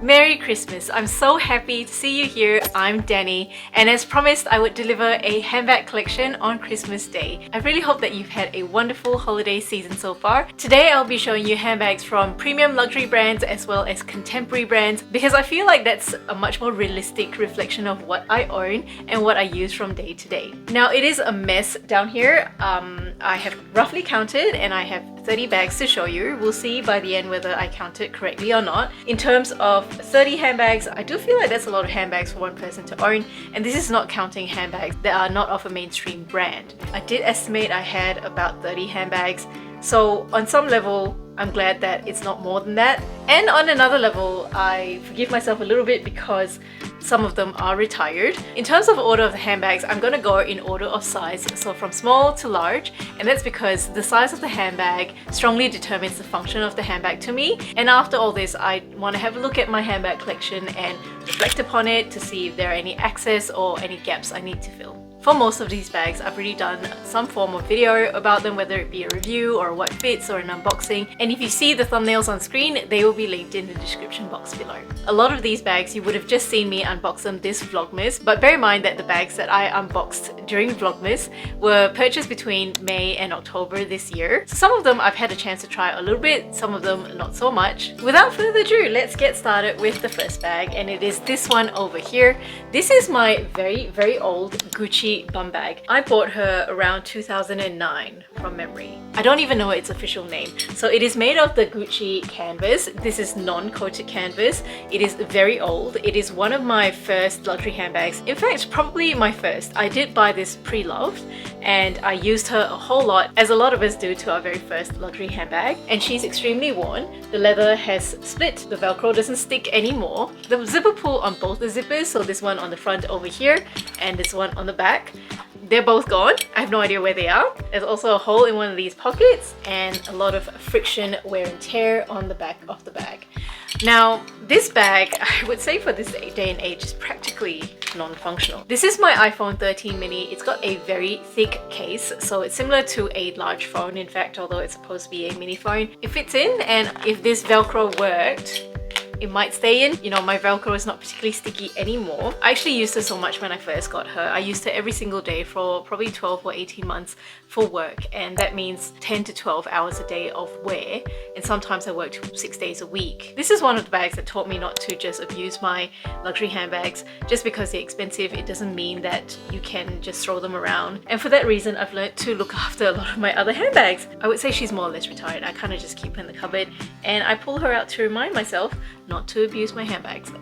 Merry Christmas! I'm so happy to see you here. I'm Dani, and as promised, I would deliver a handbag collection on Christmas Day. I really hope that you've had a wonderful holiday season so far. Today I'll be showing you handbags from premium luxury brands as well as contemporary brands because I feel like that's a much more realistic reflection of what I own and what I use from day to day. Now it is a mess down here. I have roughly counted and I have 30 bags to show you. We'll see by the end whether I counted correctly or not. In terms of 30 handbags, I do feel like that's a lot of handbags for one person to own, and this is not counting handbags that are not of a mainstream brand. I did estimate I had about 30 handbags, so on some level I'm glad that it's not more than that, and on another level I forgive myself a little bit because some of them are retired. In terms of order of the handbags, I'm gonna go in order of size, so from small to large, and that's because the size of the handbag strongly determines the function of the handbag to me. And after all this, I want to have a look at my handbag collection and reflect upon it to see if there are any excess or any gaps I need to fill. For most of these bags, I've already done some form of video about them, whether it be a review or what fits or an unboxing. And if you see the thumbnails on screen, they will be linked in the description box below. A lot of these bags, you would have just seen me unbox them this Vlogmas, but bear in mind that the bags that I unboxed during Vlogmas were purchased between May and October this year. So some of them I've had a chance to try a little bit, some of them not so much. Without further ado, let's get started with the first bag, and it is this one over here. This is my very old Gucci bum bag. I bought her around 2009 from memory. I don't even know its official name. So it is made of the Gucci canvas. This is non-coated canvas. It is very old. It is one of my first luxury handbags. In fact, probably my first. I did buy this pre-loved and I used her a whole lot, as a lot of us do to our very first luxury handbag. And she's extremely worn. The leather has split. The Velcro doesn't stick anymore. The zipper pull on both the zippers, so this one on the front over here and this one on the back, they're both gone. I have no idea where they are. There's also a hole in one of these pockets and a lot of friction, wear and tear on the back of the bag. Now, this bag, I would say for this day and age, is practically non-functional. This is my iPhone 13 mini. It's got a very thick case, so it's similar to a large phone, in fact, although it's supposed to be a mini phone. It fits in, and if this Velcro worked, it might stay in. You know, my Velcro is not particularly sticky anymore. I actually used her so much when I first got her. I used her every single day for probably 12 or 18 months for work, and that means 10 to 12 hours a day of wear, and sometimes I worked 6 days a week. This is one of the bags that taught me not to just abuse my luxury handbags. Just because they're expensive, it doesn't mean that you can just throw them around, and for that reason I've learned to look after a lot of my other handbags. I would say she's more or less retired. I kind of just keep her in the cupboard and I pull her out to remind myself not to abuse my handbags.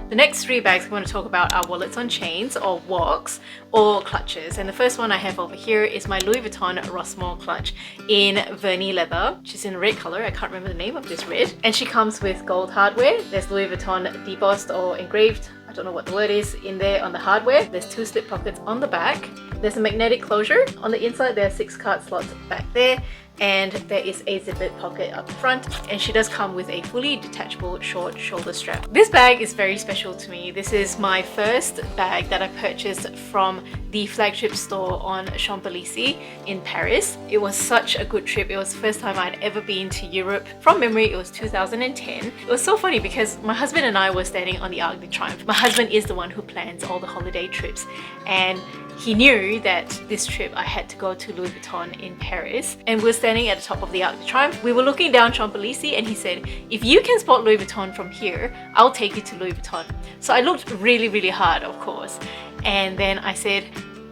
The next three bags I want to talk about are wallets on chains, or walks, or clutches. And the first one I have over here is my Louis Vuitton Rossmore clutch in Vernis leather. She's in a red color. I can't remember the name of this red. And she comes with gold hardware. There's Louis Vuitton debossed or engraved, I don't know what the word is, in there on the hardware. There's two slip pockets on the back. There's a magnetic closure. On the inside there are 6 card slots back there, and there is a zippered pocket up the front, and she does come with a fully detachable short shoulder strap. This bag is very special to me. This is my first bag that I purchased from the flagship store on Champs-Élysées in Paris. It was such a good trip. It was the first time I'd ever been to Europe. From memory, it was 2010. It was so funny because my husband and I were standing on the Arc de Triomphe. My husband is the one who plans all the holiday trips, and he knew that this trip I had to go to Louis Vuitton in Paris, and we're standing at the top of the Arc de Triomphe. We were looking down Champs-Élysées and he said, if you can spot Louis Vuitton from here, I'll take you to Louis Vuitton. So I looked really hard, of course, and then I said,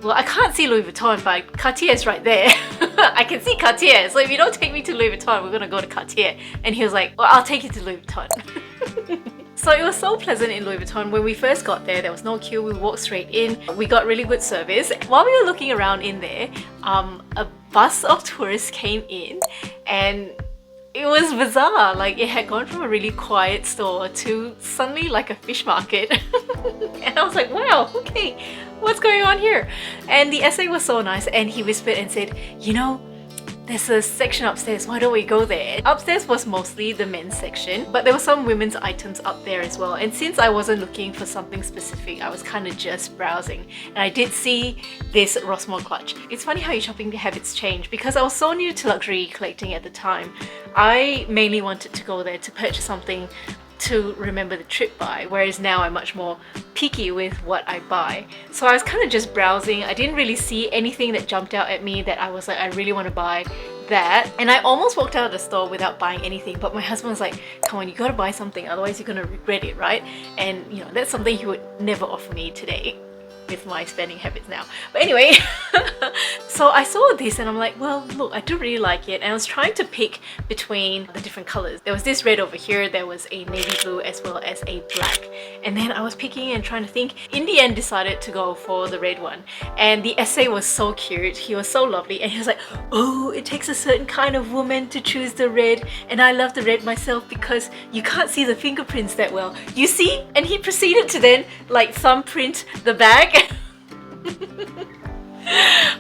well, I can't see Louis Vuitton, but Cartier's right there. I can see Cartier, so if you don't take me to Louis Vuitton, we're gonna go to Cartier. And he was like, well, I'll take you to Louis Vuitton. So it was so pleasant in Louis Vuitton. When we first got there was no queue. We walked straight in. We got really good service. While we were looking around in there, a bus of tourists came in, and it was bizarre. Like, it had gone from a really quiet store to suddenly like a fish market. And I was like, wow, okay, what's going on here? And the essay was so nice, and he whispered and said, you know, there's a section upstairs, why don't we go there? Upstairs was mostly the men's section, but there were some women's items up there as well. And since I wasn't looking for something specific, I was kind of just browsing. And I did see this Rossmore clutch. It's funny how your shopping habits change. Because I was so new to luxury collecting at the time, I mainly wanted to go there to purchase something to remember the trip by, whereas now I'm much more picky with what I buy. So I was kind of just browsing. I didn't really see anything that jumped out at me that I was like, I really want to buy that. And I almost walked out of the store without buying anything, but my husband was like, come on, you gotta buy something, otherwise you're gonna regret it, right? And you know, that's something he would never offer me today with my spending habits now. But anyway, so I saw this and I'm like, well, look, I do really like it. And I was trying to pick between the different colors. There was this red over here, there was a navy blue as well as a black. And then I was picking and trying to think. In the end, decided to go for the red one. And the essay was so cute. He was so lovely. And he was like, oh, it takes a certain kind of woman to choose the red. And I love the red myself because you can't see the fingerprints that well. You see? And he proceeded to then like thumbprint the bag.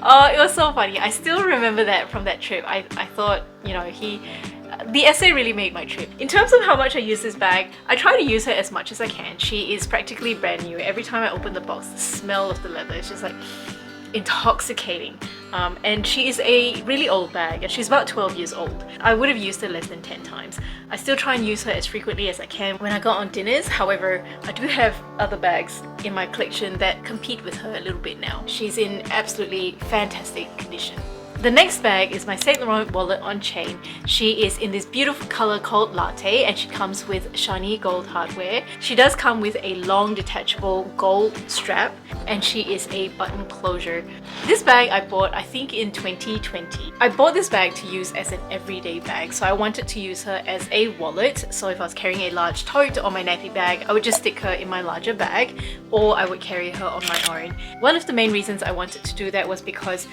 Oh, it was so funny. I still remember that from that trip. I thought, you know, the essay really made my trip. In terms of how much I use this bag, I try to use her as much as I can. She is practically brand new. Every time I open the box, the smell of the leather is just like intoxicating. And she is a really old bag and she's about 12 years old. I would have used her less than 10 times. I still try and use her as frequently as I can when I go on dinners. However, I do have other bags in my collection that compete with her a little bit now. She's in absolutely fantastic condition. The next bag is my Saint Laurent wallet on chain. She is in this beautiful color called Latte and she comes with shiny gold hardware. She does come with a long detachable gold strap and she is a button closure. This bag I bought I think in 2020. I bought this bag to use as an everyday bag, so I wanted to use her as a wallet. So if I was carrying a large tote or my nappy bag, I would just stick her in my larger bag or I would carry her on my own. One of the main reasons I wanted to do that was because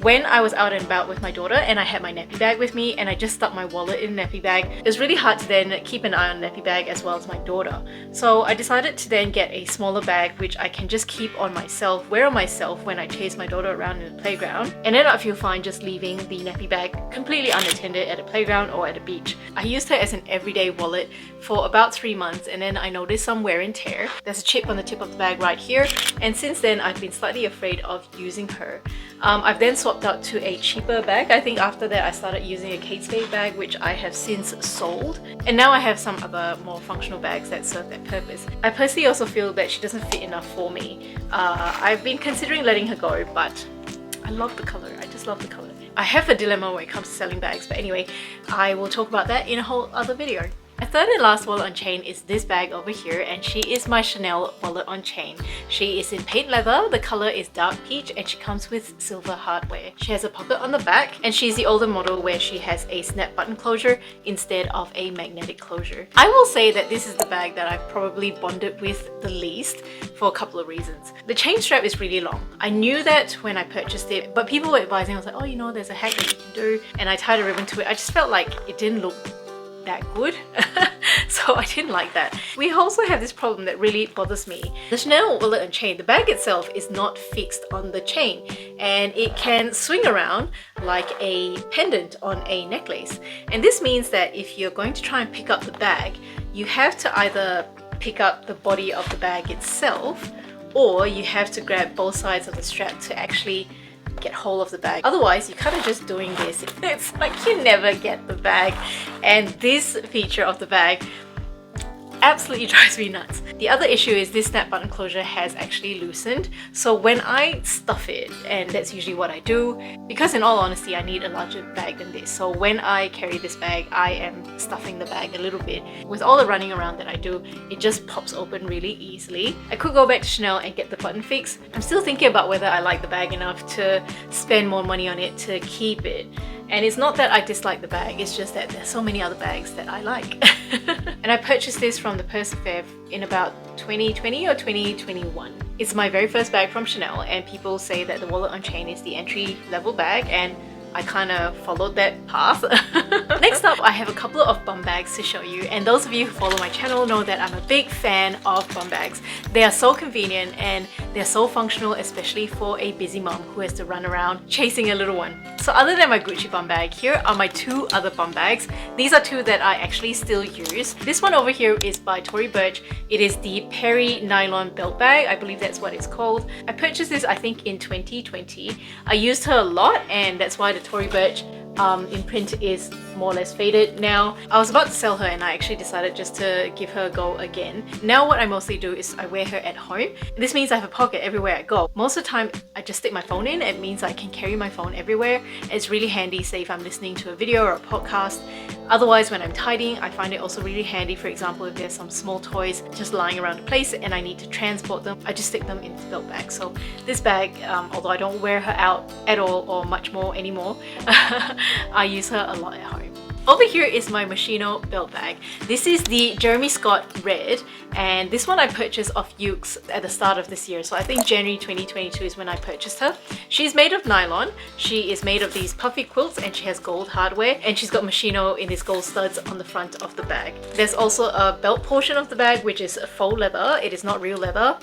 when I was out and about with my daughter and I had my nappy bag with me and I just stuck my wallet in the nappy bag, it was really hard to then keep an eye on the nappy bag as well as my daughter. So I decided to then get a smaller bag which I can just keep on myself, wear on myself when I chase my daughter around in the playground, and then I feel fine just leaving the nappy bag completely unattended at a playground or at a beach. I used her as an everyday wallet for about 3 months and then I noticed some wear and tear. There's a chip on the tip of the bag right here, and since then I've been slightly afraid of using her. I've then swapped out to a cheaper bag. I think after that I started using a Kate Spade bag which I have since sold, and now I have some other more functional bags that serve that purpose. I personally also feel that she doesn't fit enough for me. I've been considering letting her go, but I love the color. I just love the color. I have a dilemma when it comes to selling bags, but anyway, I will talk about that in a whole other video. My third and last wallet on chain is this bag over here, and she is my Chanel wallet on chain. She is in paint leather, the color is dark peach, and she comes with silver hardware. She has a pocket on the back, and she's the older model where she has a snap button closure instead of a magnetic closure. I will say that this is the bag that I've probably bonded with the least for a couple of reasons. The chain strap is really long. I knew that when I purchased it, but people were advising, I was like, oh, you know, there's a hack that you can do, and I tied a ribbon to it. I just felt like it didn't look that good. So I didn't like that. We also have this problem that really bothers me. The Chanel wallet and chain, the bag itself is not fixed on the chain and it can swing around like a pendant on a necklace. And this means that if you're going to try and pick up the bag, you have to either pick up the body of the bag itself or you have to grab both sides of the strap to actually get hold of the bag. Otherwise, you're kind of just doing this. It's like you never get the bag. And this feature of the bag absolutely drives me nuts. The other issue is this snap button closure has actually loosened. So when I stuff it, and that's usually what I do, because in all honesty, I need a larger bag than this. So when I carry this bag, I am stuffing the bag a little bit. With all the running around that I do, it just pops open really easily. I could go back to Chanel and get the button fix. I'm still thinking about whether I like the bag enough to spend more money on it to keep it. And it's not that I dislike the bag, it's just that there's so many other bags that I like. And I purchased this from the Persefair in about 2020 or 2021. It's my very first bag from Chanel, and people say that the wallet on chain is the entry level bag, and I kind of followed that path. Next up, I have a couple of bum bags to show you, and those of you who follow my channel know that I'm a big fan of bum bags. They are so convenient and they're so functional, especially for a busy mom who has to run around chasing a little one. So other than my Gucci bum bag, here are my two other bum bags. These are two that I actually still use. This one over here is by Tory Burch. It is the Perry nylon belt bag. I believe that's what it's called. I purchased this I think in 2020. I used her a lot, and that's why the Tory Burch in print is more or less faded now. I was about to sell her and I actually decided just to give her a go again. Now what I mostly do is I wear her at home. This means I have a pocket everywhere I go. Most of the time I just stick my phone in. It means I can carry my phone everywhere. It's really handy, say if I'm listening to a video or a podcast. Otherwise, when I'm tidying, I find it also really handy. For example, if there's some small toys just lying around the place and I need to transport them, I just stick them in the belt bag. So this bag, although I don't wear her out at all or much more anymore, I use her a lot at home. Over here is my Moschino belt bag. This is the Jeremy Scott Red, and this one I purchased off Yoox at the start of this year. So I think January 2022 is when I purchased her. She's made of nylon. She is made of these puffy quilts and she has gold hardware, and she's got Moschino in these gold studs on the front of the bag. There's also a belt portion of the bag which is faux leather. It is not real leather.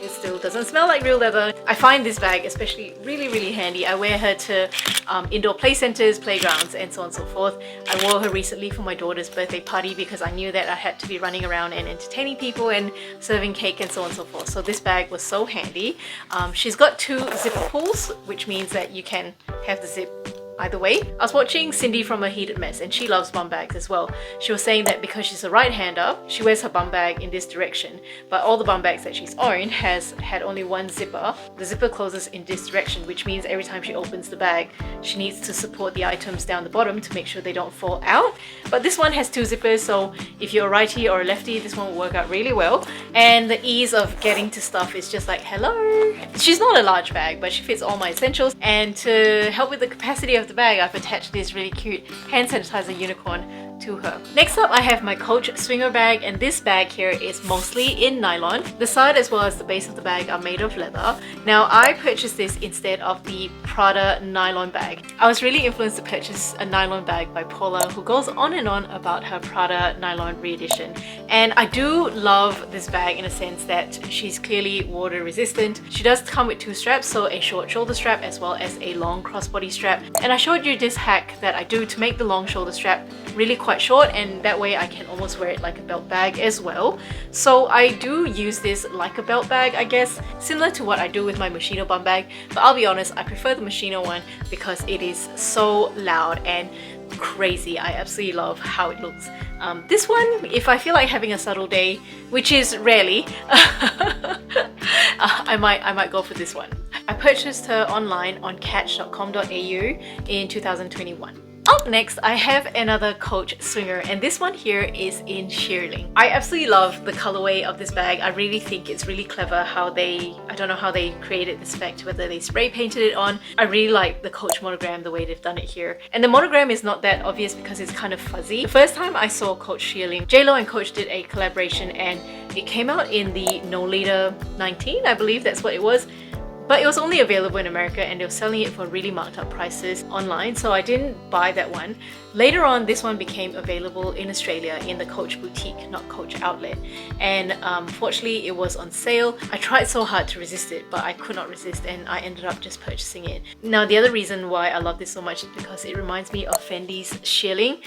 It still doesn't smell like real leather. I find this bag especially really handy. I wear her to indoor play centers, playgrounds, and so on and so forth. I wore her recently for my daughter's birthday party because I knew that I had to be running around and entertaining people and serving cake and so on and so forth. So this bag was so handy. She's got 2 zipper pulls, which means that you can have the zip either way. I was watching Cindy from A Heated Mess and she loves bum bags as well. She was saying that because she's a right-hander, she wears her bum bag in this direction, but all the bum bags that she's owned has had only one zipper. The zipper closes in this direction, which means every time she opens the bag, she needs to support the items down the bottom to make sure they don't fall out. But this one has 2 zippers, so if you're a righty or a lefty, this one will work out really well. And the ease of getting to stuff is just like, hello. She's not a large bag, but she fits all my essentials. And to help with the capacity of the bag, I've attached this really cute hand sanitizer unicorn to her. Next up, I have my Coach Swinger bag, and this bag here is mostly in nylon. The side as well as the base of the bag are made of leather. Now, I purchased this instead of the Prada nylon bag. I was really influenced to purchase a nylon bag by Paula, who goes on and on about her Prada nylon re-edition. And I do love this bag in a sense that she's clearly water resistant. She does come with 2 straps, so a short shoulder strap as well as a long crossbody strap. And I showed you this hack that I do to make the long shoulder strap really quite short, and that way I can almost wear it like a belt bag as well. So I do use this like a belt bag, I guess, similar to what I do with my Moschino bum bag, but I'll be honest, I prefer the Moschino one because it is so loud and crazy. I absolutely love how it looks. This one, if I feel like having a subtle day, which is rarely, I might go for this one. I purchased her online on catch.com.au in 2021. Up next, I have another Coach Swinger, and this one here is in shearling. I absolutely love the colorway of this bag. I really think it's really clever how I don't know how they created this effect, whether they spray painted it on. I really like the Coach monogram, the way they've done it here. And the monogram is not that obvious because it's kind of fuzzy. The first time I saw Coach shearling, JLo and Coach did a collaboration and it came out in the No Leader 19, I believe that's what it was. But it was only available in America and they were selling it for really marked up prices online, so I didn't buy that one. Later on, this one became available in Australia in the Coach boutique, not Coach outlet. And fortunately, it was on sale. I tried so hard to resist it, but I could not resist and I ended up just purchasing it. Now, the other reason why I love this so much is because it reminds me of Fendi's shearling.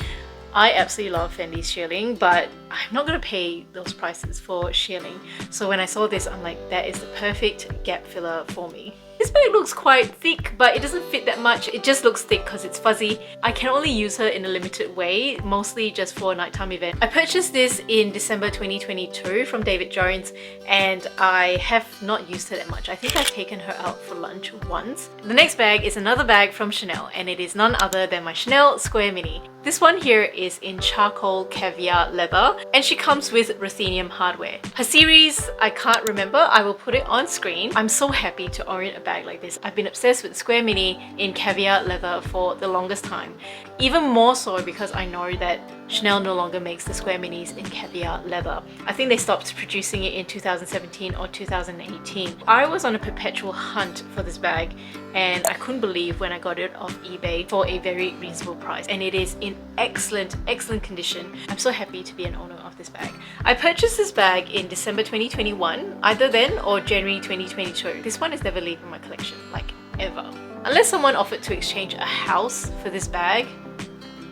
I absolutely love Fendi's shearling, but I'm not going to pay those prices for shearling. So when I saw this, I'm like, that is the perfect gap filler for me. This bag looks quite thick, but it doesn't fit that much. It just looks thick because it's fuzzy. I can only use her in a limited way, mostly just for a nighttime event. I purchased this in December 2022 from David Jones, and I have not used her that much. I think I've taken her out for lunch once. The next bag is another bag from Chanel, and it is none other than my Chanel Square Mini. This one here is in charcoal caviar leather, and she comes with ruthenium hardware. Her series, I can't remember. I will put it on screen. I'm so happy to own a bag like this. I've been obsessed with Square Mini in caviar leather for the longest time. Even more so because I know that Chanel no longer makes the Square Minis in caviar leather. I think they stopped producing it in 2017 or 2018. I was on a perpetual hunt for this bag and I couldn't believe when I got it off eBay for a very reasonable price, and it is in excellent condition. I'm so happy to be an owner of this bag. I purchased this bag in December 2021, either then or January 2022. This one is never leaving my collection, like ever. Unless someone offered to exchange a house for this bag,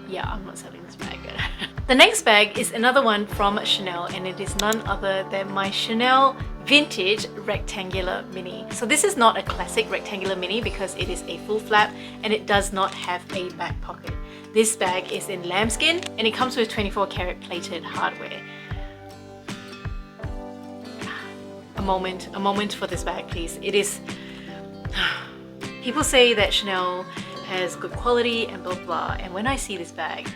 yeah, I'm not selling this bag. The next bag is another one from Chanel, and it is none other than my Chanel vintage rectangular mini. So this is not a classic rectangular mini because it is a full flap and it does not have a back pocket. This bag is in lambskin and it comes with 24 karat plated hardware. A moment for this bag, please. It is... People say that Chanel has good quality and blah blah, and when I see this bag,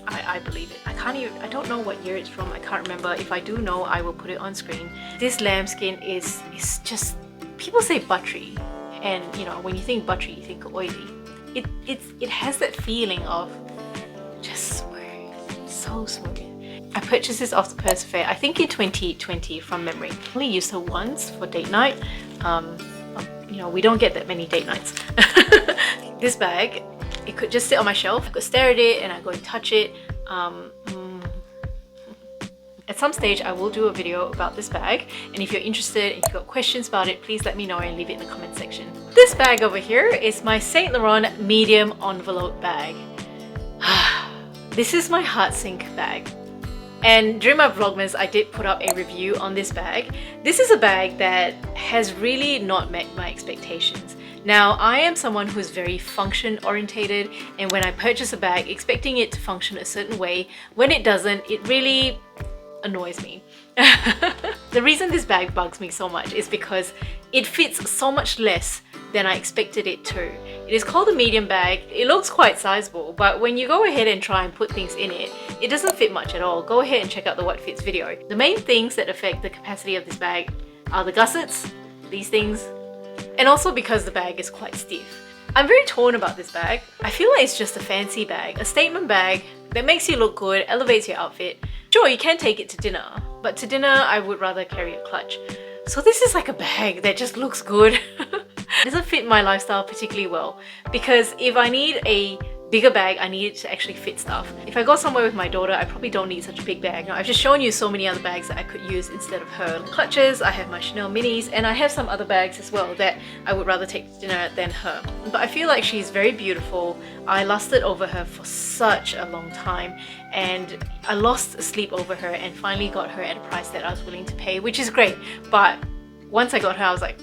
I believe it. I don't know what year it's from. I can't remember. If I do know, I will put it on screen. This lambskin is just, people say buttery, and you know, when you think buttery, you think oily. It has that feeling of just smooth, so smooth. I purchased this off the Purse Fair, I think in 2020 from memory. I only used her once for date night. You know, we don't get that many date nights. This bag, it could just sit on my shelf. I could stare at it and I go and touch it. At some stage, I will do a video about this bag. And if you're interested and you've got questions about it, please let me know and leave it in the comment section. This bag over here is my Saint Laurent medium envelope bag. This is my heart sink bag. And during my Vlogmas, I did put up a review on this bag. This is a bag that has really not met my expectations. Now, I am someone who's very function orientated, and when I purchase a bag expecting it to function a certain way, when it doesn't, it really annoys me. The reason this bag bugs me so much is because it fits so much less than I expected it to. It is called a medium bag. It looks quite sizable, but when you go ahead and try and put things in it, it doesn't fit much at all. Go ahead and check out the What Fits video. The main things that affect the capacity of this bag are the gussets, these things, and also because the bag is quite stiff. I'm very torn about this bag. I feel like it's just a fancy bag, a statement bag that makes you look good, elevates your outfit. Sure, you can take it to dinner, but to dinner I would rather carry a clutch. So this is like a bag that just looks good. It doesn't fit my lifestyle particularly well, because if I need a bigger bag, I need it to actually fit stuff. If I go somewhere with my daughter, I probably don't need such a big bag. Now, I've just shown you so many other bags that I could use instead of her clutches. I have my Chanel minis, and I have some other bags as well that I would rather take to dinner than her. But I feel like she's very beautiful. I lusted over her for such a long time, and I lost sleep over her and finally got her at a price that I was willing to pay, which is great. But once I got her, I was like,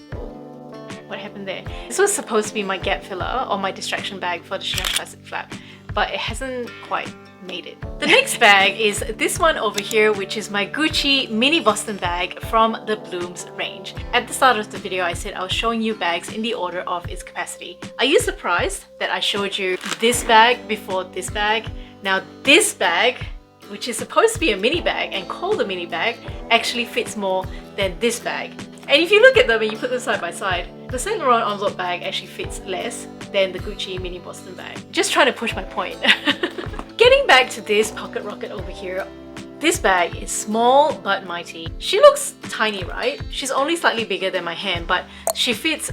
what happened there? This was supposed to be my gap filler or my distraction bag for the Chanel Classic flap, but it hasn't quite made it. The next bag is this one over here, which is my Gucci mini Boston bag from the Blooms range. At the start of the video, I said I was showing you bags in the order of its capacity. Are you surprised that I showed you this bag before this bag? Now this bag, which is supposed to be a mini bag and called a mini bag, actually fits more than this bag. And if you look at them and you put them side by side, the Saint Laurent envelope bag actually fits less than the Gucci mini Boston bag. Just trying to push my point. Getting back to this pocket rocket over here, this bag is small but mighty. She looks tiny, right? She's only slightly bigger than my hand, but she fits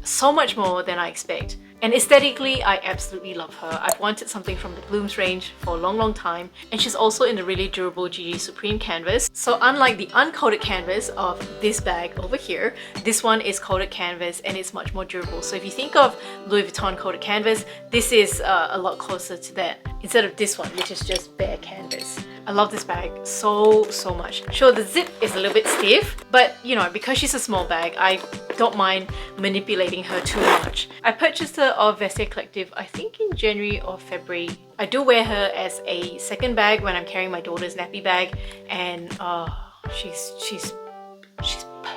so much more than I expect. And aesthetically, I absolutely love her. I've wanted something from the Blooms range for a long time. And she's also in the really durable GG Supreme canvas. So unlike the uncoated canvas of this bag over here, this one is coated canvas and it's much more durable. So if you think of Louis Vuitton coated canvas, this is a lot closer to that instead of this one, which is just bare canvas. I love this bag so much. Sure, the zip is a little bit stiff, but you know, because she's a small bag, I don't mind manipulating her too much. I purchased her of Vestiaire Collective, I think in January or February. I do wear her as a second bag when I'm carrying my daughter's nappy bag, and she's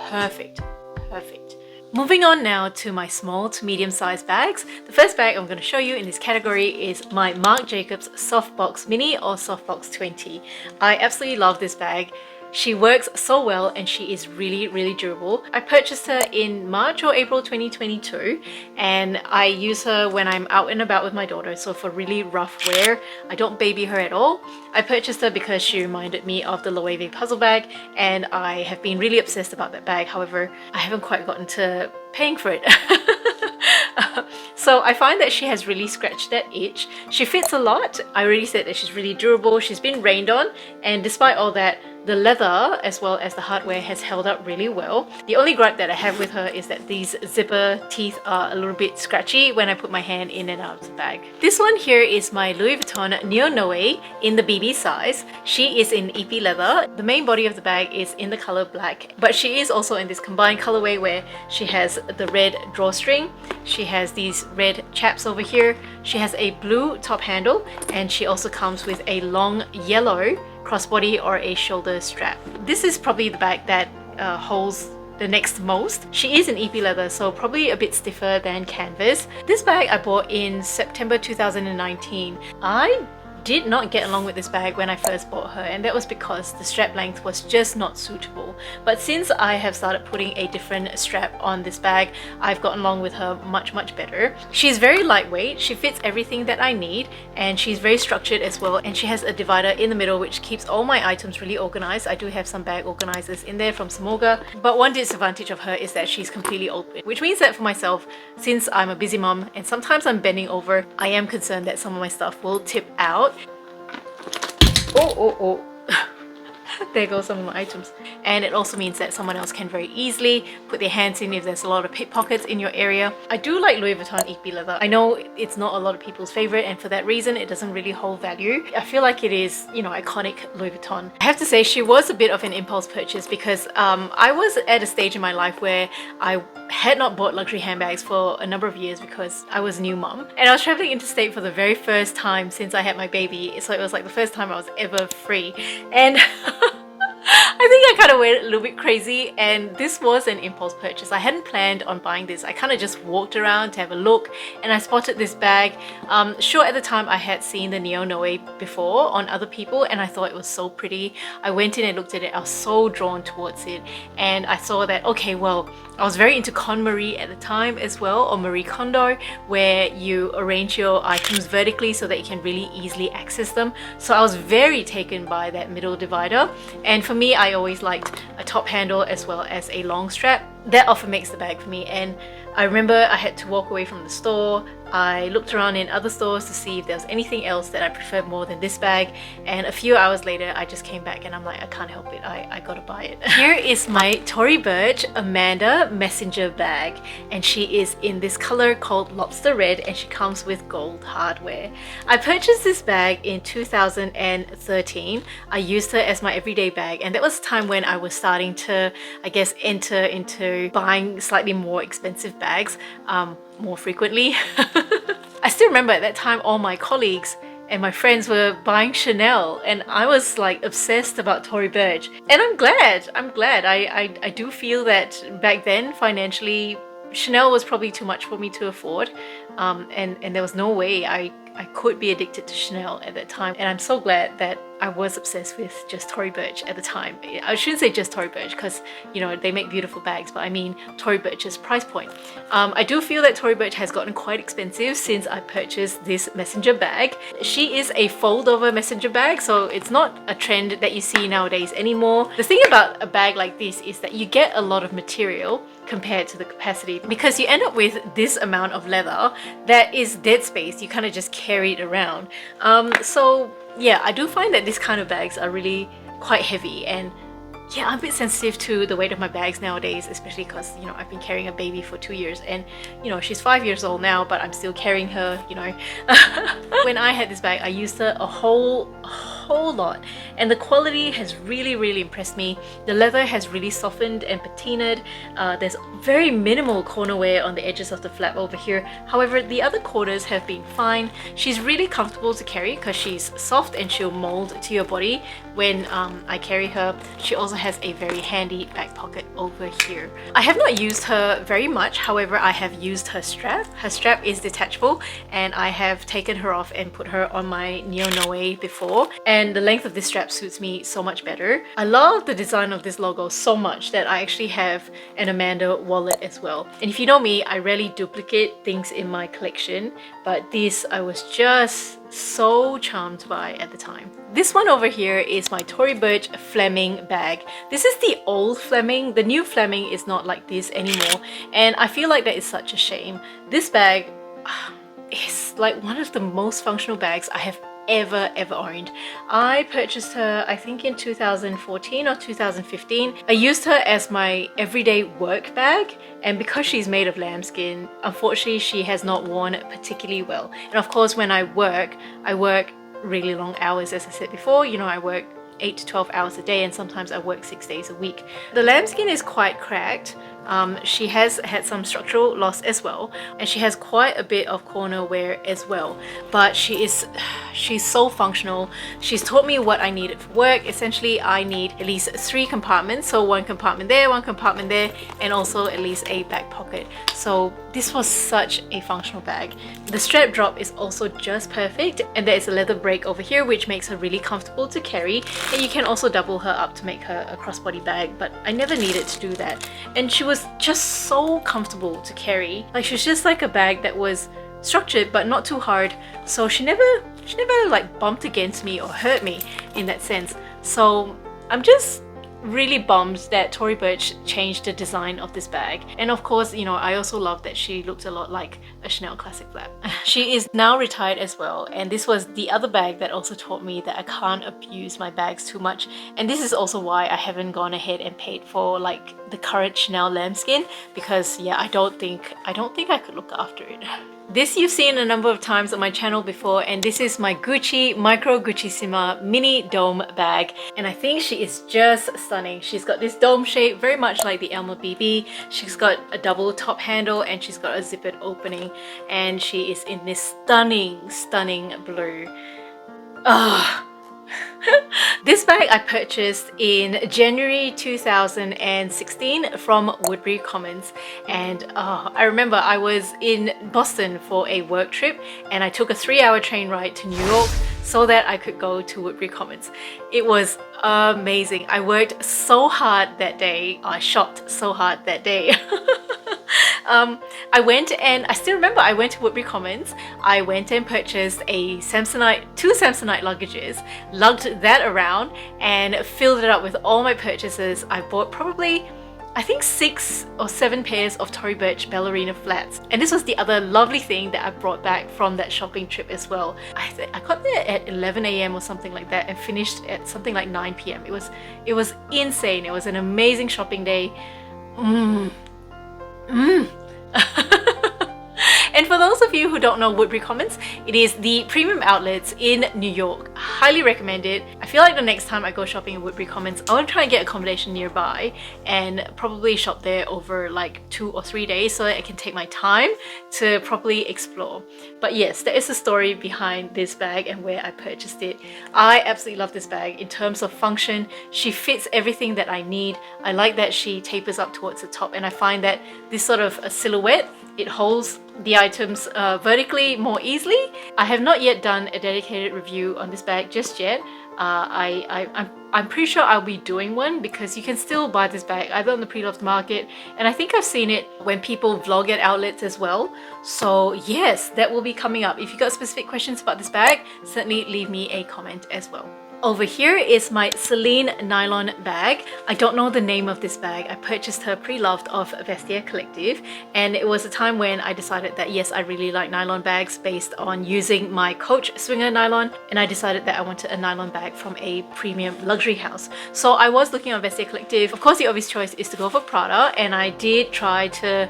perfect. Moving on now to my small to medium sized bags. The first bag I'm going to show you in this category is my Marc Jacobs Softbox Mini or Softbox 20. I absolutely love this bag. She works so well and she is really durable. I purchased her in March or April 2022 and I use her when I'm out and about with my daughter, so for really rough wear. I don't baby her at all. I purchased her because she reminded me of the Loewe puzzle bag and I have been really obsessed about that bag. However, I haven't quite gotten to paying for it. So I find that she has really scratched that itch. She fits a lot. I already said that she's really durable. She's been rained on, and despite all that, The leather as well as the hardware has held up really well. The only gripe that I have with her is that these zipper teeth are a little bit scratchy when I put my hand in and out of the bag. This one here is my Louis Vuitton Neo Noe in the BB size. She is in EP leather. The main body of the bag is in the color black, but she is also in this combined colorway where she has the red drawstring, she has these red chaps over here, she has a blue top handle, and she also comes with a long yellow crossbody or a shoulder strap. This is probably the bag that holds the next most. She is in EP leather, so probably a bit stiffer than canvas. This bag I bought in September 2019. I did not get along with this bag when I first bought her, and that was because the strap length was just not suitable. But since I have started putting a different strap on this bag, I've gotten along with her much better. She's very lightweight, she fits everything that I need, and she's very structured as well, and she has a divider in the middle which keeps all my items really organized. I do have some bag organizers in there from Samoga, but one disadvantage of her is that she's completely open, which means that for myself, since I'm a busy mom and sometimes I'm bending over, I am concerned that some of my stuff will tip out. Oh. There goes some of my items. And it also means that someone else can very easily put their hands in if there's a lot of pickpockets in your area. I do like Louis Vuitton EP leather. I know it's not a lot of people's favorite, and for that reason it doesn't really hold value. I feel like it is, you know, iconic Louis Vuitton. I have to say she was a bit of an impulse purchase because I was at a stage in my life where I had not bought luxury handbags for a number of years because I was a new mom, and I was traveling interstate for the very first time since I had my baby, so it was like the first time I was ever free, and I think I kind of went a little bit crazy, and this was an impulse purchase. I hadn't planned on buying this. I kind of just walked around to have a look, and I spotted this bag. Sure, at the time I had seen the Neo Noe before on other people, and I thought it was so pretty. I went in and looked at it. I was so drawn towards it, and I saw that, okay, well, I was very into KonMari at the time as well, or Marie Kondo, where you arrange your items vertically so that you can really easily access them. So I was very taken by that middle divider, and for me, I always liked a top handle as well as a long strap. That often makes the bag for me, and I remember I had to walk away from the store. I looked around in other stores to see if there was anything else that I preferred more than this bag, and a few hours later I just came back and I'm like, I can't help it, I gotta buy it. Here is my Tory Burch Amanda Messenger bag, and she is in this color called Lobster Red, and she comes with gold hardware. I purchased this bag in 2013. I used her as my everyday bag, and that was the time when I was starting to, I guess, enter into buying slightly more expensive bags more frequently. I still remember at that time all my colleagues and my friends were buying Chanel, and I was like obsessed about Tory Burch, and I'm glad. I do feel that back then financially Chanel was probably too much for me to afford, and there was no way I could be addicted to Chanel at that time, and I'm so glad that I was obsessed with just Tory Burch at the time. I shouldn't say just Tory Burch because, you know, they make beautiful bags, but I mean Tory Burch's price point. I do feel that Tory Burch has gotten quite expensive since I purchased this messenger bag. She is a fold-over messenger bag, so it's not a trend that you see nowadays anymore. The thing about a bag like this is that you get a lot of material compared to the capacity, because you end up with this amount of leather that is dead space. You kind of just carry it around. So yeah, I do find that these kind of bags are really quite heavy, and yeah, I'm a bit sensitive to the weight of my bags nowadays, especially because, you know, I've been carrying a baby for 2 years, and, you know, she's 5 years old now, but I'm still carrying her, you know. When I had this bag, I used her a whole lot, and the quality has really impressed me. The leather has really softened and patinaed. There's very minimal corner wear on the edges of the flap over here. However, the other corners have been fine. She's really comfortable to carry because she's soft and she'll mold to your body when I carry her. She also has a very handy back pocket over here. I have not used her very much, however I have used her strap. Her strap is detachable, and I have taken her off and put her on my Neo Noe before, and the length of this strap suits me so much better. I love the design of this logo so much that I actually have an Amanda wallet as well. And if you know me, I rarely duplicate things in my collection, but this I was just so charmed by at the time. This one over here is my Tory Burch Fleming bag. This is the old Fleming. The new Fleming is not like this anymore, and I feel like that is such a shame. This bag is like one of the most functional bags I have ever owned. I purchased her I think in 2014 or 2015. I used her as my everyday work bag, and because she's made of lambskin, unfortunately she has not worn particularly well. And of course when I work really long hours, as I said before. You know, I work 8 to 12 hours a day, and sometimes I work 6 days a week. The lambskin is quite cracked. She has had some structural loss as well, and she has quite a bit of corner wear as well, but she's so functional. She's taught me what I needed for work. Essentially I need at least 3 compartments, so 1 compartment there, 1 compartment there, and also at least a back pocket. So this was such a functional bag. The strap drop is also just perfect, and there is a leather break over here which makes her really comfortable to carry, and you can also double her up to make her a crossbody bag, but I never needed to do that. And she was just so comfortable to carry. Like, she was just like a bag that was structured but not too hard, so she never like bumped against me or hurt me in that sense. So I'm just really bummed that Tory Burch changed the design of this bag. And of course, you know, I also love that she looked a lot like a Chanel classic flap. She is now retired as well, and this was the other bag that also taught me that I can't abuse my bags too much. And this is also why I haven't gone ahead and paid for like the current Chanel lambskin, because yeah, I don't think I could look after it. This you've seen a number of times on my channel before, and this is my Gucci Micro Gucci mini dome bag, and I think she is just stunning. She's got this dome shape very much like the Elma BB. She's got a double top handle and she's got a zippered opening, and she is in this stunning blue. This bag I purchased in January 2016 from Woodbury Commons, and I remember I was in Boston for a work trip, and I took a 3-hour train ride to New York so that I could go to Woodbury Commons. It was amazing. I worked so hard that day. I shopped so hard that day. I went, and I still remember I went to Woodbury Commons. I went and purchased a Samsonite, 2 Samsonite luggages, lugged that around and filled it up with all my purchases. I bought probably, I think 6 or 7 pairs of Tory Burch ballerina flats, and this was the other lovely thing that I brought back from that shopping trip as well. I got there at 11 AM or something like that and finished at something like 9 PM. It was insane. It was an amazing shopping day. And for those of you who don't know Woodbury Commons, it is the premium outlets in New York. Highly recommend it. I feel like the next time I go shopping in Woodbury Commons, I want to try and get accommodation nearby and probably shop there over like 2 or 3 days so that I can take my time to properly explore. But yes, there is a story behind this bag and where I purchased it. I absolutely love this bag in terms of function. She fits everything that I need. I like that she tapers up towards the top, and I find that this sort of a silhouette, it holds the items vertically more easily. I have not yet done a dedicated review on this bag just yet. I'm pretty sure I'll be doing one, because you can still buy this bag either on the pre-loved market, and I think I've seen it when people vlog at outlets as well. So yes, that will be coming up. If you got specific questions about this bag, certainly leave me a comment as well. Over here is my Celine nylon bag. I don't know the name of this bag. I purchased her pre-loved of Vestiaire Collective, and it was a time when I decided that yes, I really like nylon bags based on using my Coach Swinger nylon, and I decided that I wanted a nylon bag from a premium luxury house. So I was looking on Vestiaire Collective. Of course, the obvious choice is to go for Prada, and I did try to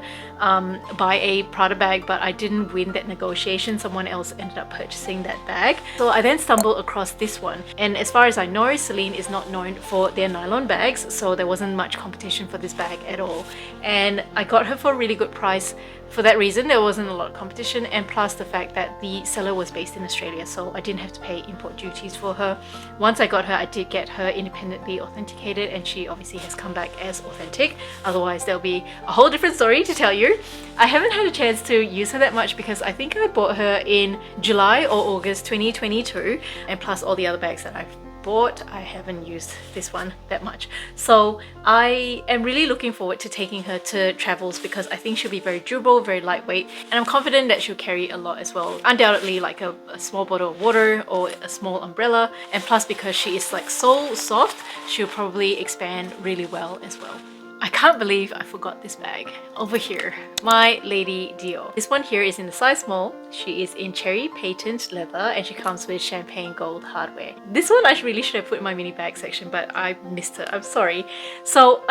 buy a Prada bag, but I didn't win that negotiation. Someone else ended up purchasing that bag. So I then stumbled across this one, and as far as I know, Celine is not known for their nylon bags, so there wasn't much competition for this bag at all, and I got her for a really good price. For that reason, there wasn't a lot of competition, and plus the fact that the seller was based in Australia, so I didn't have to pay import duties for her. Once I got her, I did get her independently authenticated, and she obviously has come back as authentic. Otherwise, there'll be a whole different story to tell you. I haven't had a chance to use her that much because I think I bought her in July or August 2022, and plus all the other bags that I've bought, I haven't used this one that much. So I am really looking forward to taking her to travels, because I think she'll be very durable, very lightweight, and I'm confident that she'll carry a lot as well. Undoubtedly like a small bottle of water or a small umbrella, and plus because she is like so soft, she'll probably expand really well as well. I can't believe I forgot this bag over here. My Lady Dior. This one here is in the size small. She is in cherry patent leather and she comes with champagne gold hardware. This one I really should have put in my mini bag section, but I missed her. I'm sorry. So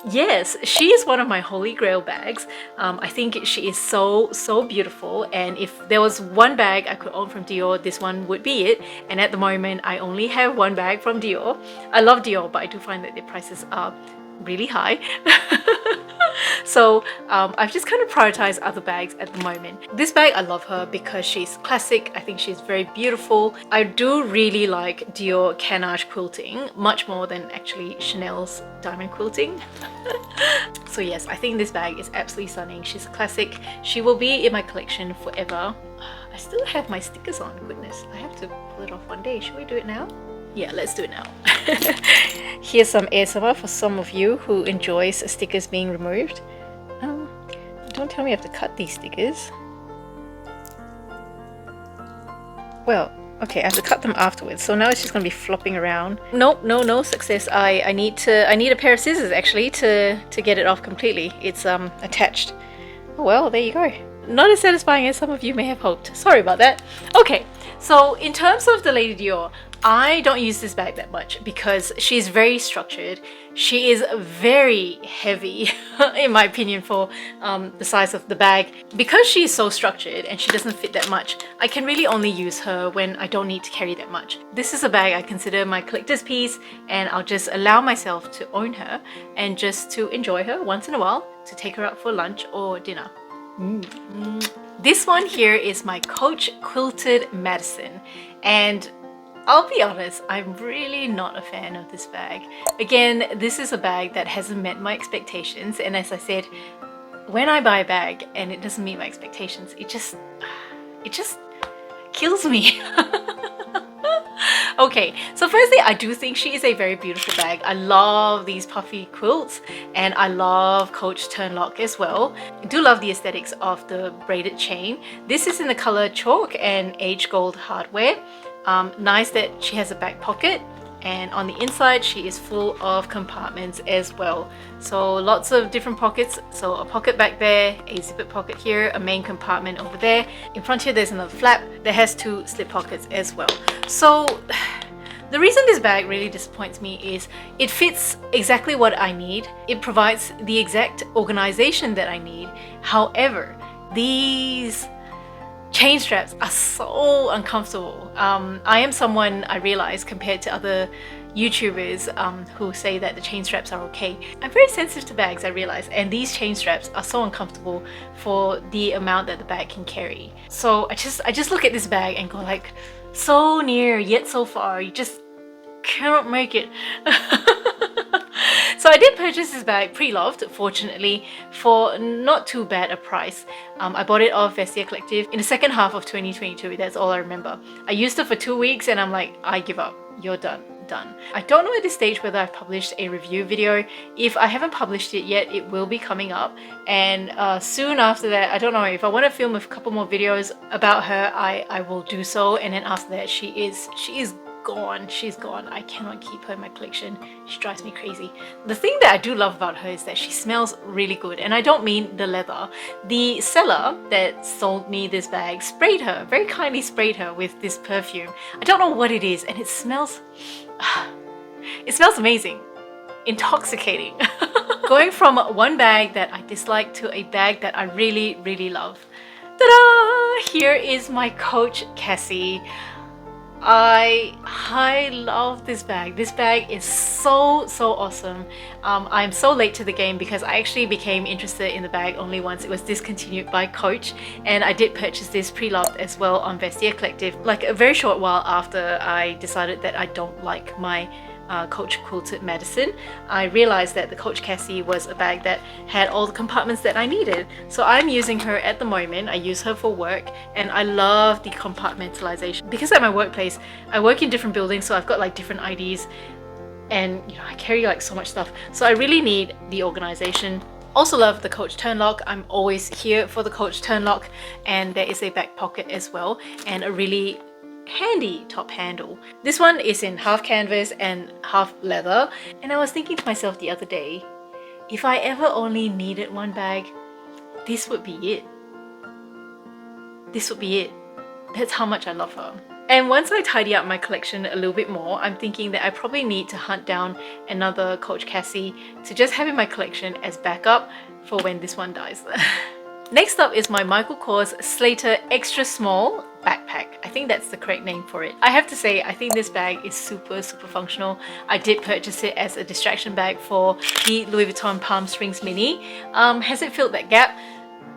yes, she is one of my holy grail bags. I think she is so beautiful, and if there was one bag I could own from Dior, this one would be it. And at the moment I only have one bag from Dior. I love Dior, but I do find that their prices are really high. So I've just kind of prioritized other bags at the moment. This bag, I love her because she's classic. I think she's very beautiful. I do really like Dior Canage quilting much more than actually Chanel's diamond quilting. So yes, I think this bag is absolutely stunning. She's a classic. She will be in my collection forever. I still have my stickers on. Goodness, I have to pull it off one day. Should we do it now? Yeah, let's do it now. Here's some ASMR for some of you who enjoys stickers being removed. Don't tell me I have to cut these stickers. Well, okay, I have to cut them afterwards, so now it's just gonna be flopping around. Nope, no success. I need a pair of scissors actually to get it off completely. It's attached. Oh well, there you go. Not as satisfying as some of you may have hoped. Sorry about that. Okay, so in terms of the Lady Dior, I don't use this bag that much because she's very structured. She is very heavy, in my opinion, for the size of the bag. Because she is so structured and she doesn't fit that much, I can really only use her when I don't need to carry that much. This is a bag I consider my collector's piece, and I'll just allow myself to own her and just to enjoy her once in a while, to take her out for lunch or dinner. This one here is my Coach Quilted Madison, and I'll be honest, I'm really not a fan of this bag. Again, this is a bag that hasn't met my expectations, and as I said, when I buy a bag and it doesn't meet my expectations, it just kills me. Okay, so firstly, I do think she is a very beautiful bag. I love these puffy quilts, and I love Coach Turnlock as well. I do love the aesthetics of the braided chain. This is in the color chalk and aged gold hardware. Nice that she has a back pocket, and on the inside she is full of compartments as well. So lots of different pockets. So a pocket back there, a zipper pocket here, a main compartment over there. In front here there's another flap that has two slip pockets as well. So the reason this bag really disappoints me is it fits exactly what I need. It provides the exact organization that I need. However, these chain straps are so uncomfortable. I am someone, I realize, compared to other YouTubers who say that the chain straps are okay. I'm very sensitive to bags, I realize, and these chain straps are so uncomfortable for the amount that the bag can carry. So I just look at this bag and go like, so near yet so far, you just cannot make it. So I did purchase this bag pre-loved, fortunately, for not too bad a price. I bought it off Vestia Collective in the second half of 2022, that's all I remember. I used it for 2 weeks and I'm like, I give up, you're done. I don't know at this stage whether I've published a review video. If I haven't published it yet, it will be coming up, and soon after that, I don't know, if I want to film a couple more videos about her, I will do so. And then after that, she is gone. She's gone. I cannot keep her in my collection. She drives me crazy. The thing that I do love about her is that she smells really good, and I don't mean the leather. The seller that sold me this bag sprayed her, very kindly sprayed her with this perfume. I don't know what it is, and it smells amazing, intoxicating. Going from one bag that I dislike to a bag that I really love. Ta-da! Here is my Coach Cassie. I love this bag. This bag is so awesome. I'm so late to the game because I actually became interested in the bag only once it was discontinued by Coach, and I did purchase this pre-loved as well on Vestia Collective, like a very short while after I decided that I don't like my Coach Quilted Madison. I realized that the Coach Cassie was a bag that had all the compartments that I needed. So I'm using her at the moment. I use her for work, and I love the compartmentalization. Because at my workplace, I work in different buildings, so I've got like different IDs, and you know, I carry like so much stuff. So I really need the organization. Also love the Coach Turnlock. I'm always here for the Coach Turnlock, and there is a back pocket as well, and a really handy top handle. This one is in half canvas and half leather, and I was thinking to myself the other day, If I ever only needed one bag, this would be it. This would be it. That's how much I love her. And once I tidy up my collection a little bit more, I'm thinking that I probably need to hunt down another Coach Cassie to just have in my collection as backup for when this one dies. Next up is my Michael Kors Slater Extra Small backpack. I think that's the correct name for it. I have to say, I think this bag is super functional. I did purchase it as a distraction bag for the Louis Vuitton Palm Springs Mini. Has it filled that gap?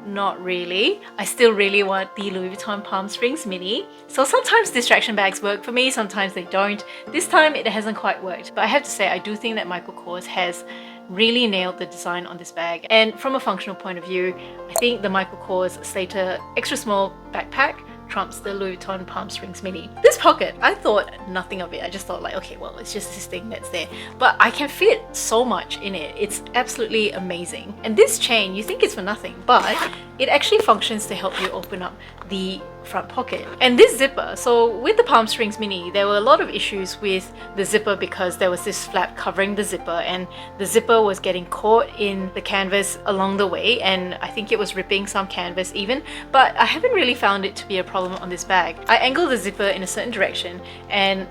Not really. I still really want the Louis Vuitton Palm Springs Mini. So sometimes distraction bags work for me, sometimes they don't. This time it hasn't quite worked. But I have to say, I do think that Michael Kors has really nailed the design on this bag. And from a functional point of view, I think the Michael Kors Slater Extra Small backpack trumps the Louis Vuitton Palm Springs Mini. This pocket, I thought nothing of it. I just thought like, okay, well, it's just this thing that's there. But I can fit so much in it. It's absolutely amazing. And this chain, you think it's for nothing, but it actually functions to help you open up the front pocket. And this zipper, so with the Palm Springs Mini, there were a lot of issues with the zipper because there was this flap covering the zipper and the zipper was getting caught in the canvas along the way, and I think it was ripping some canvas even, but I haven't really found it to be a problem on this bag. I angle the zipper in a certain direction and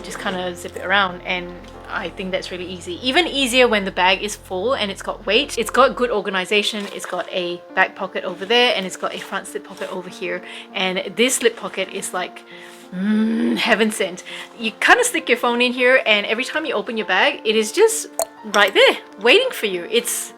just kind of zip it around, and I think that's really easy. Even easier when the bag is full and it's got weight. It's got good organization. It's got a back pocket over there and it's got a front slip pocket over here. And this slip pocket is like heaven sent. You kind of stick your phone in here and every time you open your bag, it is just right there waiting for you. It's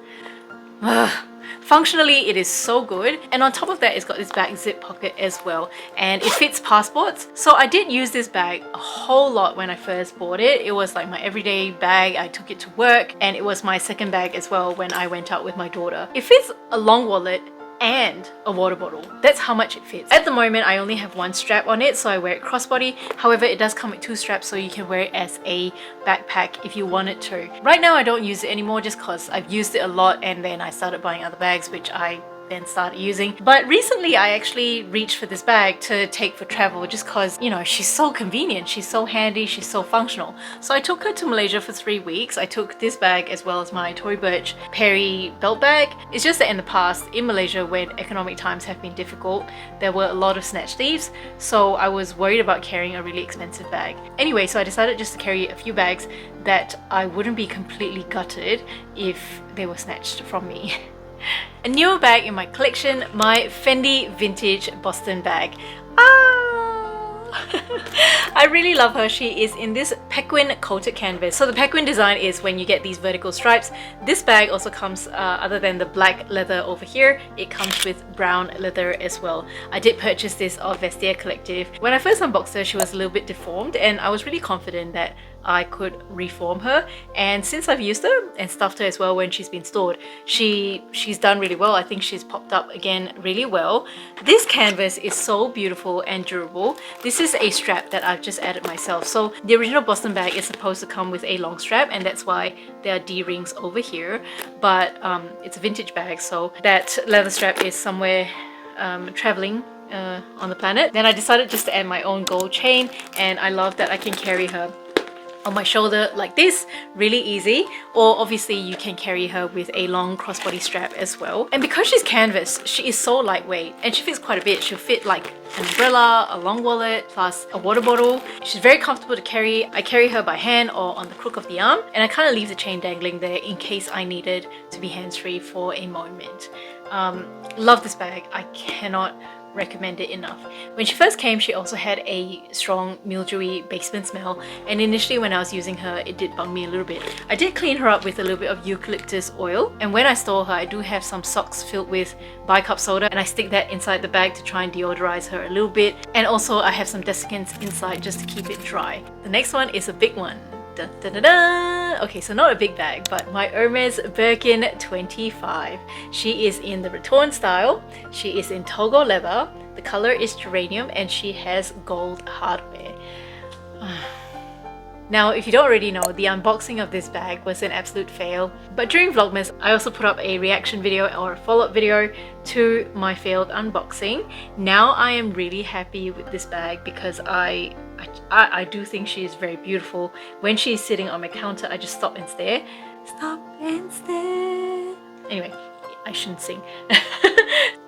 functionally, it is so good. And on top of that, it's got this back zip pocket as well, and it fits passports. So I did use this bag a whole lot when I first bought it. It was like my everyday bag. I took it to work, and it was my second bag as well when I went out with my daughter. It fits a long wallet and a water bottle. That's how much it fits. At the moment, I only have one strap on it, so I wear it crossbody. However, it does come with two straps, so you can wear it as a backpack if you wanted to. Right now, I don't use it anymore just because I've used it a lot, and then I started buying other bags, which I then started using. But recently I actually reached for this bag to take for travel just because, you know, she's so convenient, she's so handy, she's so functional. So I took her to Malaysia for 3 weeks. I took this bag as well as my Tory Burch Perry belt bag. It's just that in the past, in Malaysia, when economic times have been difficult, there were a lot of snatch thieves, so I was worried about carrying a really expensive bag. Anyway, so I decided just to carry a few bags that I wouldn't be completely gutted if they were snatched from me. A newer bag in my collection, my Fendi Vintage Boston bag. I really love her. She is in this Pequin coated canvas. So the Pequin design is when you get these vertical stripes. This bag also comes, other than the black leather over here, it comes with brown leather as well. I did purchase this off Vestiaire Collective. When I first unboxed her, she was a little bit deformed, and I was really confident that I could reform her, and since I've used her and stuffed her as well when she's been stored, she's done really well. I think she's popped up again really well. This canvas is so beautiful and durable. This is a strap that I've just added myself. So the original Boston bag is supposed to come with a long strap, and that's why there are D-rings over here, but it's a vintage bag, so that leather strap is somewhere traveling on the planet. Then I decided just to add my own gold chain, and I love that I can carry her on my shoulder like this, really easy. Or obviously you can carry her with a long crossbody strap as well. And because she's canvas, she is so lightweight and she fits quite a bit. She'll fit like an umbrella, a long wallet, plus a water bottle. She's very comfortable to carry. I carry her by hand or on the crook of the arm, and I kind of leave the chain dangling there in case I needed to be hands-free for a moment. Love this bag. I cannot recommend it enough. When she first came, she also had a strong mildewy basement smell, and initially when I was using her, it did bug me a little bit. I did clean her up with a little bit of eucalyptus oil, and when I store her, I do have some socks filled with bicarb soda, and I stick that inside the bag to try and deodorize her a little bit, and also I have some desiccants inside just to keep it dry. The next one is a big one. Dun, dun, dun, dun. Okay, so not a big bag, but my Hermes Birkin 25. She is in the Vuitton style. She is in Togo leather. The color is geranium, and she has gold hardware. Now, if you don't already know, the unboxing of this bag was an absolute fail. But during Vlogmas, I also put up a reaction video or a follow-up video to my failed unboxing. Now I am really happy with this bag because I do think she is very beautiful. When she's sitting on my counter, I just stop and stare. Stop and stare. Anyway, I shouldn't sing.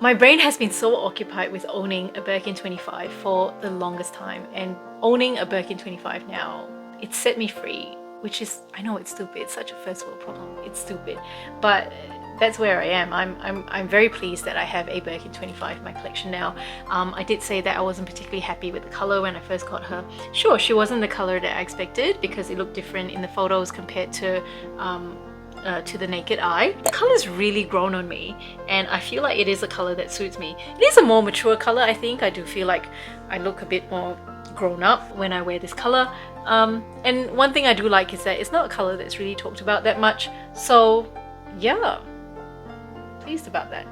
My brain has been so occupied with owning a Birkin 25 for the longest time, and owning a Birkin 25 now, it set me free, which is, I know it's stupid, it's such a first world problem, it's stupid, but that's where I am. I'm very pleased that I have a Birkin 25 in my collection now. I did say that I wasn't particularly happy with the color when I first got her. Sure, she wasn't the color that I expected because it looked different in the photos compared to the naked eye. The color's really grown on me, and I feel like it is a color that suits me. It is a more mature color, I think. I do feel like I look a bit more grown up when I wear this color. And one thing I do like is that it's not a color that's really talked about that much. So yeah, pleased about that.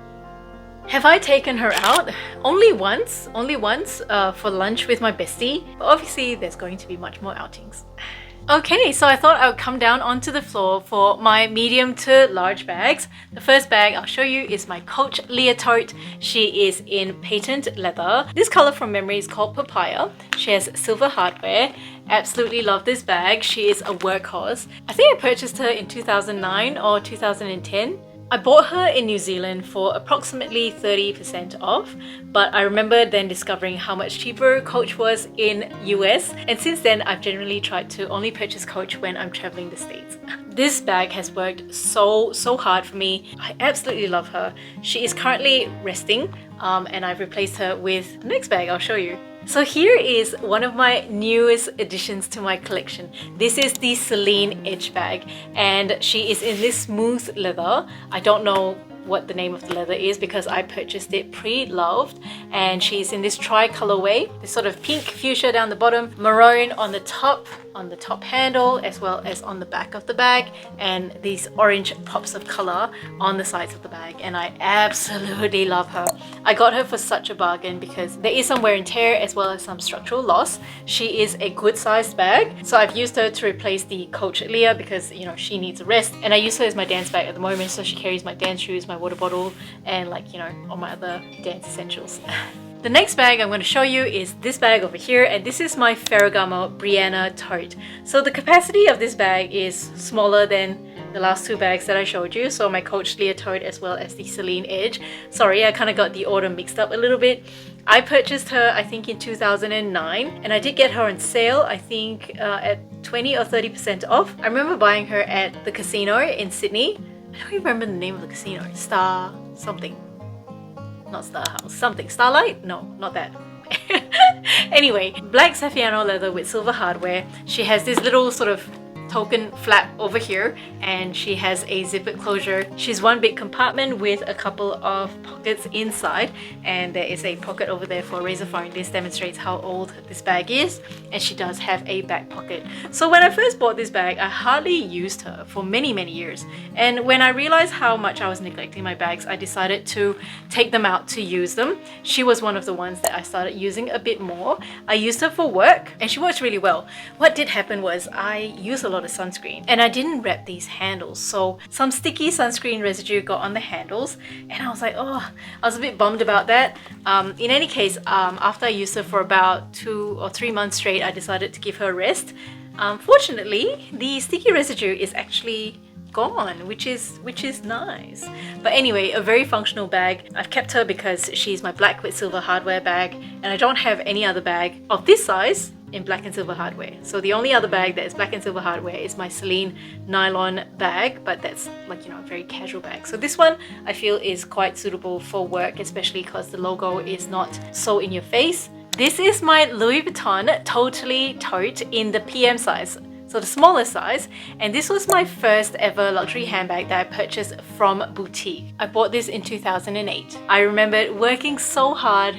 Have I taken her out? Only once for lunch with my bestie. But obviously there's going to be much more outings. Okay, so I thought I would come down onto the floor for my medium to large bags. The first bag I'll show you is my Coach Leah tote. She is in patent leather. This color from memory is called Papaya. She has silver hardware. Absolutely love this bag. She is a workhorse. I think I purchased her in 2009 or 2010. I bought her in New Zealand for approximately 30% off, but I remember then discovering how much cheaper Coach was in US, and since then I've generally tried to only purchase Coach when I'm traveling the States. This bag has worked so hard for me. I absolutely love her. She is currently resting, and I've replaced her with the next bag I'll show you. So here is one of my newest additions to my collection. This is the Celine Edge bag, and she is in this smooth leather. I don't know what the name of the leather is because I purchased it pre-loved, and she's in this tri-colorway, this sort of pink fuchsia down the bottom, maroon on the top handle, as well as on the back of the bag, and these orange pops of color on the sides of the bag, and I absolutely love her. I got her for such a bargain because there is some wear and tear as well as some structural loss. She is a good sized bag, so I've used her to replace the Coach Leah because, you know, she needs a rest, and I use her as my dance bag at the moment, so she carries my dance shoes, my water bottle, and, like, you know, all my other dance essentials. The next bag I'm going to show you is this bag over here, and this is my Ferragamo Brianna tote. So the capacity of this bag is smaller than the last two bags that I showed you, so my Coach Leah tote as well as the Celine Edge. Sorry, I kind of got the order mixed up a little bit. I purchased her, I think, in 2009, and I did get her on sale, I think at 20 or 30% off. I remember buying her at the casino in Sydney. I don't even remember the name of the casino. Star something. Not Star House. Something. Starlight? No, not that. Anyway, black Saffiano leather with silver hardware. She has this little sort of token flap over here, and she has a zipper closure. She's one big compartment with a couple of pockets inside, and there is a pocket over there for a razor phone. This demonstrates how old this bag is, and she does have a back pocket. So when I first bought this bag, I hardly used her for many years, and when I realized how much I was neglecting my bags, I decided to take them out to use them. She was one of the ones that I started using a bit more. I used her for work, and she works really well. What did happen was I used a lot of sunscreen, and I didn't wrap these handles, so some sticky sunscreen residue got on the handles, and I was like, oh, I was a bit bummed about that. In any case, after I used her for about 2 or 3 months straight, I decided to give her a rest. Fortunately, the sticky residue is actually gone, which is nice. But anyway, a very functional bag. I've kept her because she's my black with silver hardware bag, and I don't have any other bag of this size in black and silver hardware. So the only other bag that is black and silver hardware is my Celine nylon bag, but that's, like, you know, a very casual bag. So this one I feel is quite suitable for work, especially because the logo is not so in your face. This is my Louis Vuitton Totally tote in the PM size, so the smaller size, and this was my first ever luxury handbag that I purchased from boutique. I bought this in 2008. I remember working so hard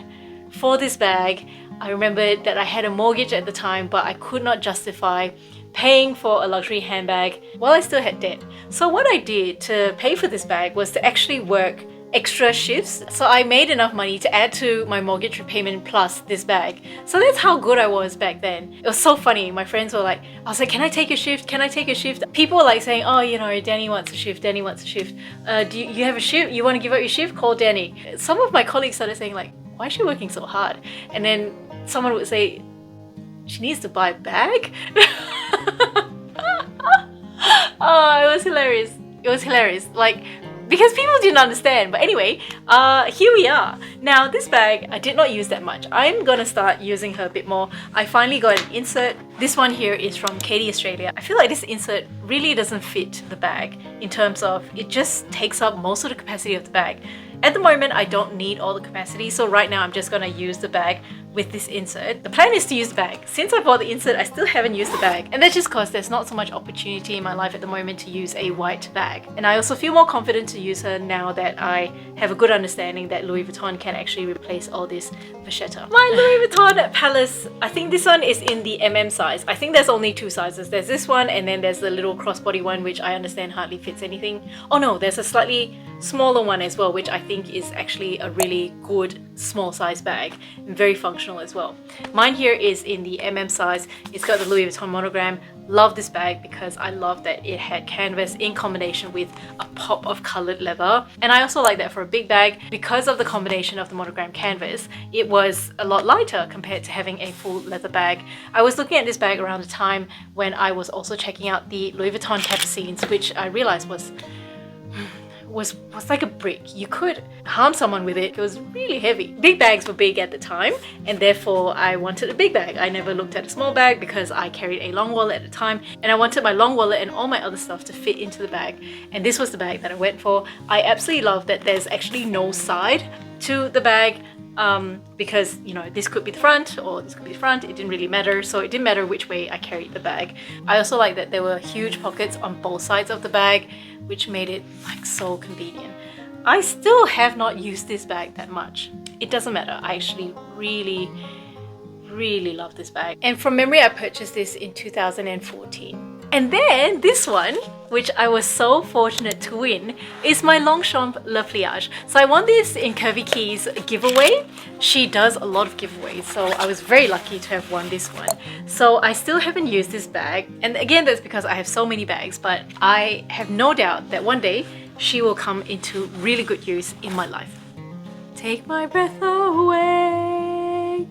for this bag. I remember that I had a mortgage at the time, but I could not justify paying for a luxury handbag while I still had debt. So what I did to pay for this bag was to actually work extra shifts. So I made enough money to add to my mortgage repayment plus this bag. So that's how good I was back then. It was so funny. My friends were like, I was like, can I take a shift? Can I take a shift? People were like saying, oh, you know, Dani wants a shift, Dani wants a shift. Do you have a shift? You want to give up your shift? Call Dani. Some of my colleagues started saying, like, why is she working so hard? And then someone would say, she needs to buy a bag? Oh, it was hilarious. It was hilarious. Like, because people didn't understand. But anyway, here we are. Now this bag I did not use that much. I'm gonna start using her a bit more. I finally got an insert. This one here is from Katie Australia. I feel like this insert really doesn't fit the bag in terms of it just takes up most of the capacity of the bag. At the moment I don't need all the capacity, so right now I'm just gonna use the bag with this insert. The plan is to use the bag. Since I bought the insert, I still haven't used the bag. And that's just because there's not so much opportunity in my life at the moment to use a white bag. And I also feel more confident to use her now that I have a good understanding that Louis Vuitton can actually replace all this vachetta. My Louis Vuitton Palace, I think this one is in the MM size. I think there's only two sizes. There's this one and then there's the little crossbody one, which I understand hardly fits anything. Oh no, there's a slightly smaller one as well, which I think is actually a really good small size bag and very functional as well. Mine here is in the MM size. It's got the Louis Vuitton monogram. Love this bag because I love that it had canvas in combination with a pop of colored leather, and I also like that for a big bag because of the combination of the monogram canvas. It was a lot lighter compared to having a full leather bag. I was looking at this bag around the time when I was also checking out the Louis Vuitton Capucines, which I realized was like a brick. You could harm someone with it. It was really heavy. Big bags were big at the time and therefore I wanted a big bag. I never looked at a small bag because I carried a long wallet at the time and I wanted my long wallet and all my other stuff to fit into the bag, and this was the bag that I went for. I absolutely love that there's actually no side to the bag because, you know, this could be the front or this could be the front. It didn't really matter, so it didn't matter which way I carried the bag. I also like that there were huge pockets on both sides of the bag, which made it like so convenient. I still have not used this bag that much. It doesn't matter. I actually really love this bag. And from memory, I purchased this in 2014. And then this one, which I was so fortunate to win, is my Longchamp Le Pliage. So I won this in Curvy Key's giveaway. She does a lot of giveaways, so I was very lucky to have won this one. So I still haven't used this bag, and again that's because I have so many bags, but I have no doubt that one day she will come into really good use in my life. Take my breath away.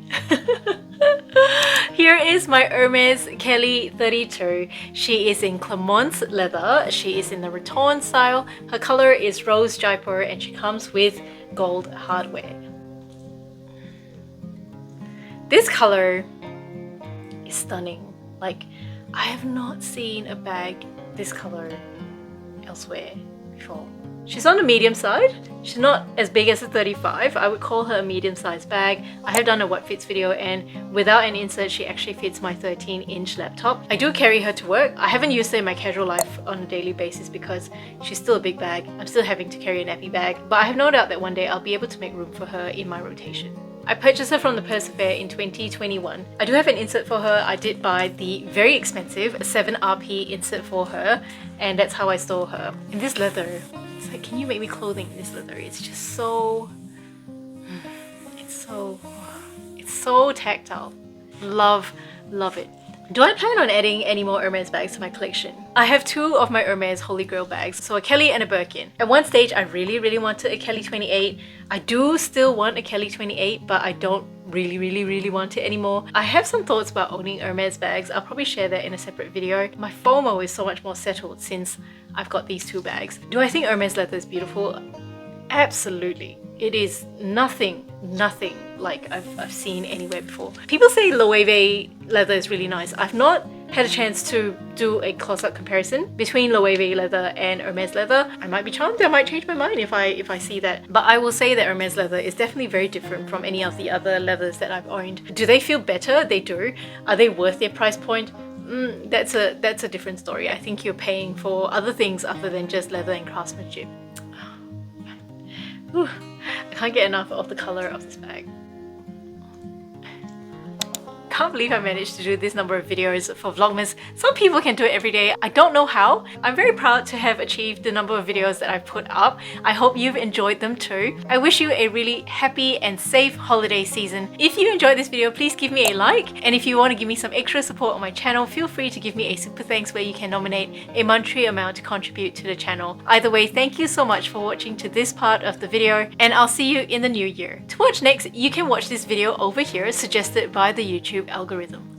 Here is my Hermes Kelly 32. She is in Clermont's leather. She is in the Vuitton style. Her color is rose Jaipur and she comes with gold hardware. This color is stunning. Like, I have not seen a bag this color elsewhere before. She's on the medium side. She's not as big as a 35. I would call her a medium-sized bag. I have done a what fits video and without an insert she actually fits my 13-inch laptop. I do carry her to work. I haven't used her in my casual life on a daily basis because she's still a big bag. I'm still having to carry a nappy bag, but I have no doubt that one day I'll be able to make room for her in my rotation. I purchased her from the Persefair in 2021. I do have an insert for her. I did buy the very expensive 7RP insert for her, and that's how I stole her. And this leather, it's like, can you make me clothing in this leather? It's just so... It's so tactile. Love it. Do I plan on adding any more Hermes bags to my collection? I have two of my Hermes Holy Grail bags, so a Kelly and a Birkin. At one stage, I really wanted a Kelly 28. I do still want a Kelly 28, but I don't really want it anymore. I have some thoughts about owning Hermes bags. I'll probably share that in a separate video. My FOMO is so much more settled since I've got these two bags. Do I think Hermes leather is beautiful? Absolutely. It is nothing like I've seen anywhere before. People say Loewe leather is really nice. I've not had a chance to do a close-up comparison between Loewe leather and Hermes leather. I might be charmed. I might change my mind if I see that. But I will say that Hermes leather is definitely very different from any of the other leathers that I've owned. Do they feel better? They do. Are they worth their price point? That's a different story. I think you're paying for other things other than just leather and craftsmanship. Whew. I can't get enough of the color of this bag. Can't believe I managed to do this number of videos for Vlogmas. Some people can do it every day. I don't know how. I'm very proud to have achieved the number of videos that I've put up. I hope you've enjoyed them too. I wish you a really happy and safe holiday season. If you enjoyed this video, please give me a like. And if you want to give me some extra support on my channel, feel free to give me a super thanks where you can nominate a monetary amount to contribute to the channel. Either way, thank you so much for watching to this part of the video, and I'll see you in the new year. To watch next, you can watch this video over here suggested by the YouTube algorithm.